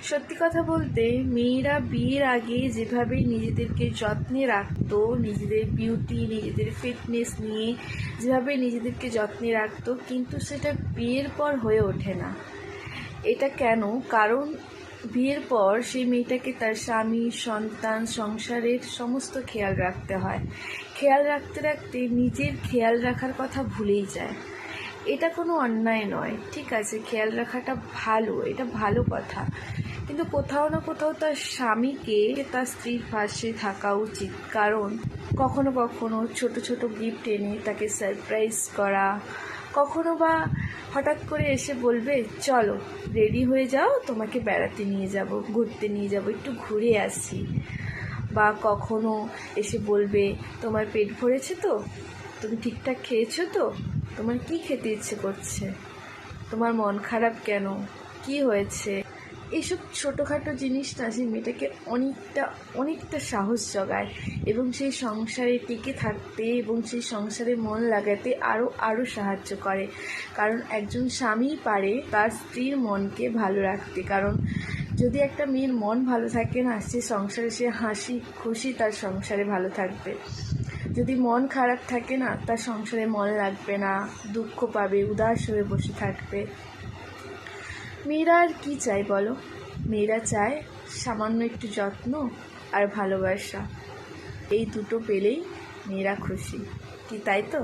সত্যি কথা বলতে মেয়েরা বিয়ের আগে যেভাবে নিজেদেরকে যত্নে রাখতো, নিজেদের বিউটি, নিজেদের ফিটনেস নিয়ে যেভাবে নিজেদেরকে যত্নে রাখতো, কিন্তু সেটা বিয়ের পর হয়ে ওঠে না। এটা কেন? কারণ বিয়ের পর সেই মেয়েটাকে তার স্বামী, সন্তান, সংসারের সমস্ত খেয়াল রাখতে হয়। খেয়াল রাখতে রাখতে নিজের খেয়াল রাখার কথা ভুলেই যায়। এটা কোনো অন্যায় নয়, ঠিক আছে, খেয়াল রাখাটা ভালো, এটা ভালো কথা, কিন্তু কোথাও না কোথাও তার স্বামীকে তার স্ত্রীর পাশে থাকা উচিত। কারণ কখনো কখনো ছোট ছোট গিফট এনে তাকে সারপ্রাইজ করা, কখনো বা হঠাৎ করে এসে বলবে চলো রেডি হয়ে যাও, তোমাকে বেড়াতে নিয়ে যাব, ঘুরতে নিয়ে যাব, একটু ঘুরে আসি। বা কখনো এসে বলবে তোমার পেট ভরেছে তো, তুমি ঠিকঠাক খেয়েছো তো, তোমার কি খেতে ইচ্ছে করছে, তোমার মন খারাপ কেন, কি হয়েছে। এইসব ছোটোখাটো জিনিস না সেই মেয়েটাকে অনেকটা সাহস জোগায় এবং সেই সংসারে টিকে থাকতে এবং সেই সংসারে মন লাগাতে আরও সাহায্য করে। কারণ একজন স্বামী পারে তার স্ত্রীর মনকে ভালো রাখতে। কারণ যদি একটা মেয়ের মন ভালো থাকে না, সে সংসারে সে হাসি খুশি তার সংসারে ভালো থাকবে। যদি মন খারাপ থাকে না, তার সংসারে মন লাগবে না, দুঃখ পাবে, উদাস হয়ে বসে থাকবে। মেয়েরা আর কী চায় বলো? মেয়েরা চায় সামান্য একটু যত্ন আর ভালোবাসা। এই দুটো পেলেই মেয়েরা খুশি, কি তাই তো?